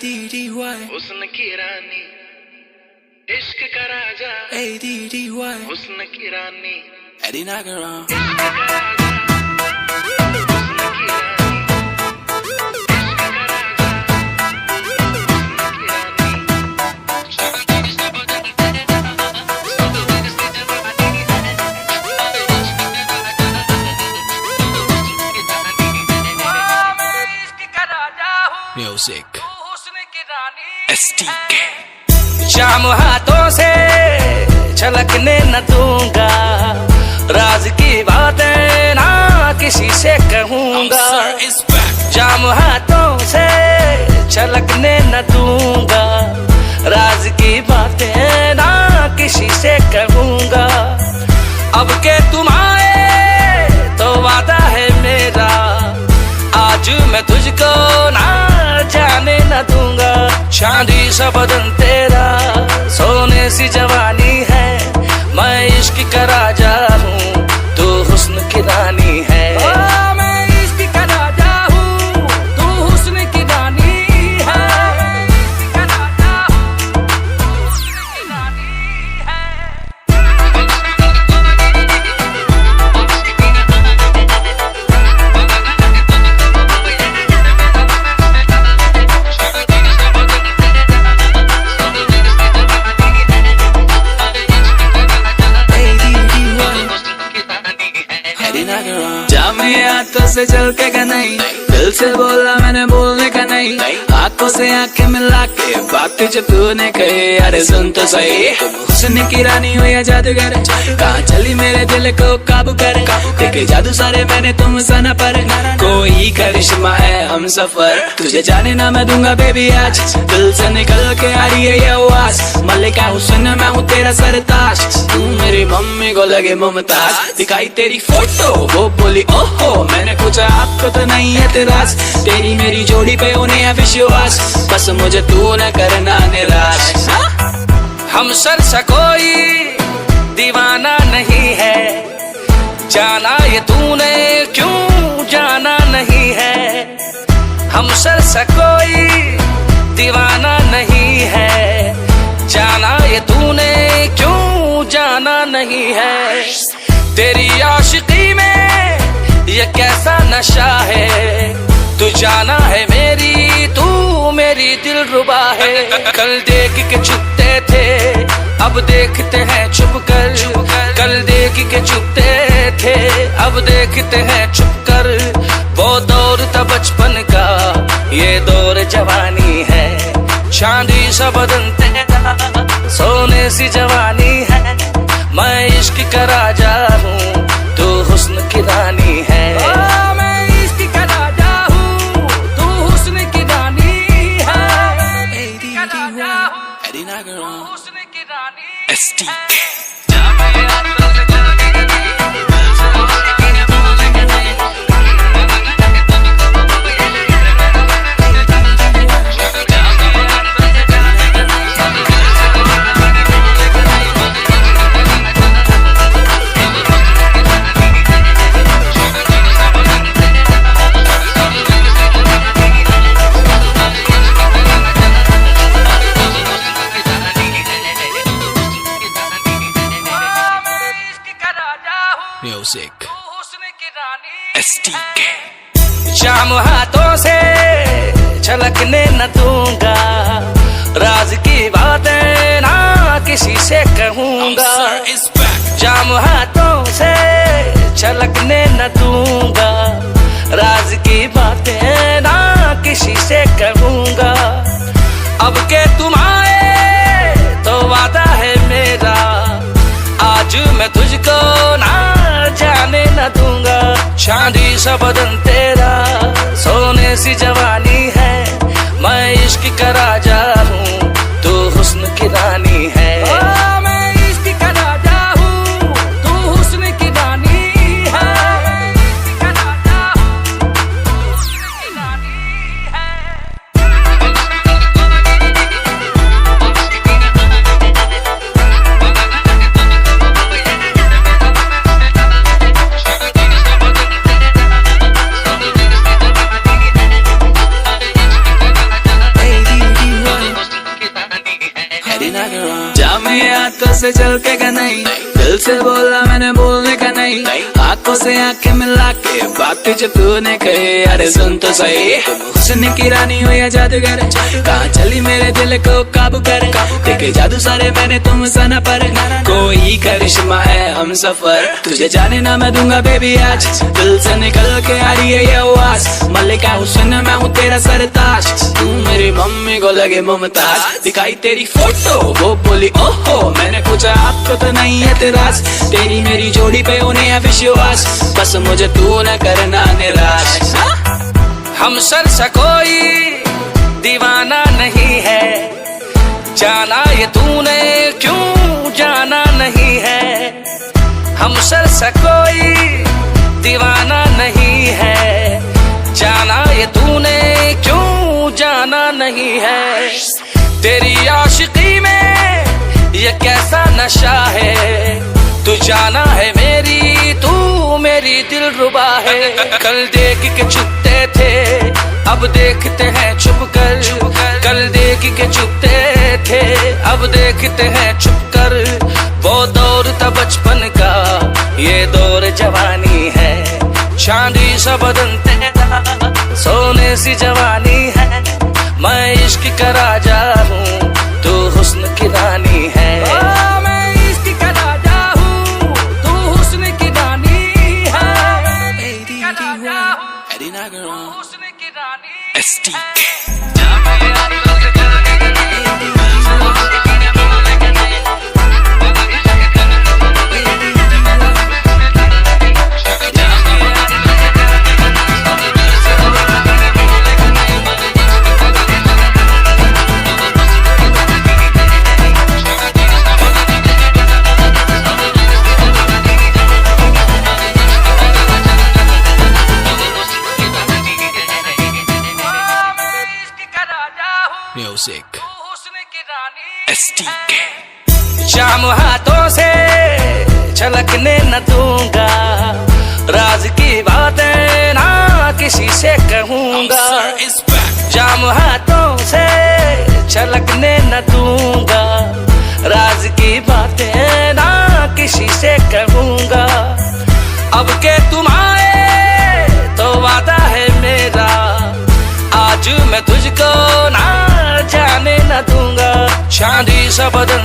हुस्न की रानी, इश्क का राजा, हुस्न की रानी, Eddie Nagaran. इश्क का राजा, हुस्न की रानी, इश्क का राजा, हुस्न की रानी। Music. हुस्न की रानी, STK. शाम हाथों से छलकने न दूंगा, राज की बातें ना किसी से कहूंगा। Is back. जाम हाथों से छलकने न दूंगा, राज की बातें ना किसी से कहूंगा। अब के तुम आए तो वादा है मेरा, आज मैं तुझको ना जाने न दूंगा। चांदी सा बदन तेरा, सोने सी जवानी है, मैं इश्क का राजा हूँ, तू हुस्न की रानी है। मैं इश्क का राजा हूँ, तू हुस्न की रानी है। इश्क का राजा हूँ, तू हुस्न की रानी है। Eddie Nagaran. जामे हाथों से चल के का नहीं, दिल से बोला मैंने बोलने का नहीं, आंखों से आंखें मिला के बात जो तूने कही, अरे सुन तो सही। हुस्न की रानी हो या जादूगर, कहाँ चली मेरे दिल को काबू कर, देखे जादू सारे मैंने तुम सना पर, कोई करिश्मा है हम सफर, तुझे जाने ना मैं दूंगा बेबी आज, दिल से निकल के आ रही है ये आवाज, मल्लिका हुस्न मैं हूँ तेरा सरताज, तू मेरी मम्मी को लगे मुमताज, दिखाई तेरी फोटो वो बोली ओहो, मैंने पूछा आपको तो नहीं है तेराज, तेरी मेरी जोड़ी पे उन्हें है विश्वास, बस मुझे तू न करना निराश। हम सर सा कोई दीवाना नहीं है, जाना ये तूने क्यों जाना नहीं है। हम सर सा कोई दीवाना नहीं है, जाना ये तूने क्यों जाना नहीं है। तेरी आशिकी में ये कैसा नशा है, तू जाना है मेरी, तू मेरी दिलरुबा है। कल देख के छुपते थे, अब देखते हैं छुप कर, कल देख के छुपते थे, अब देखते हैं छुप कर। वो दौर था बचपन का, ये दौर जवानी है, चांदी सा बदन तेरा, सोने सी जवानी है, मैं इश्क का राजा हूँ, तू हुस्न की रानी है। मैं इश्क का राजा हूँ, तू हुस्न की रानी है। Eddie Nagaran. हुस्न की रानी STK. Music. हुस्न की रानी STK. शाम हाथों से छलकने न दूंगा, राज की बातें ना किसी से कहूंगा। Is back. जाम हाथों से छलकने न दूंगा, राज की बातें ना किसी से कहूंगा। अब के तुम आए तो वादा है मेरा, आज मैं तुझको ना जाने न दूंगा। चांदी सा बदन तेरा, सोने सी जवानी है, मैं इश्क का राजा हूँ, तू हुस्न की रानी है। मैं इश्क का राजा हूँ, तू हुस्न की रानी है। इश्क का राजा हूँ, तू हुस्न की रानी है। ये हाथों से चल के का नहीं, दिल से बोला मैंने बोलने का नहीं, आंखों से आंखें मिला के बातें जो तूने कही, अरे सुन तो सही, हुस्न की रानी हो या जादूगर, कहाँ चली मेरे दिल को काबू कर, देखे जादू सारे मैंने तुम सना पर, कोई करिश्मा है हम सफर, तुझे जाने ना मैं दूंगा बेबी आज, दिल से निकल के आ रही है ये आवाज, मल्लिका हुस्न मैं हूँ तेरा सरताज, तू मेरी मम्मी को लगे मुमताज, दिखाई तेरी फोटो वो बोली ओहो, मैंने पूछा आपको तो नहीं है तेराज, तेरी मेरी जोड़ी पे उन्हें है विश्वास, बस मुझे तू न करना निराश। हम सर सा कोई दीवाना नहीं है, जाना ये तूने क्यों जाना नहीं है, हम सर सा कोई दीवाना नहीं है, जाना ये तूने क्यों जाना नहीं है, तेरी आशिकी में ये कैसा नशा है, तू जाना है मेरी तू मेरी दिलरुबा है, कल देख के छुपते थे अब देखते हैं छुप कर, कल देख के छुपते थे अब देखते हैं छुप कर, वो दौर था बचपन का ये दौर जवानी है, चांदी सा बदन तेरा सोने सी जवानी है, मैं इश्क का राजा हूँ तू हुस्न की रानी है, मैं इश्क का राजा हूँ तू हुस्न की रानी है, Eddie Nagaron. हुस्न की रानी STK. Music. STK. शाम हाथों से छलकने न दूंगा, राज की बातें ना किसी से कहूंगा, Sir is back. जाम हाथों से छलकने न दूंगा, राज की बातें ना किसी से कहूंगा, अब के तुम आए तो वादा है मेरा, आज मैं तुझको ना जाने न दूंगा, चांदी सा बदन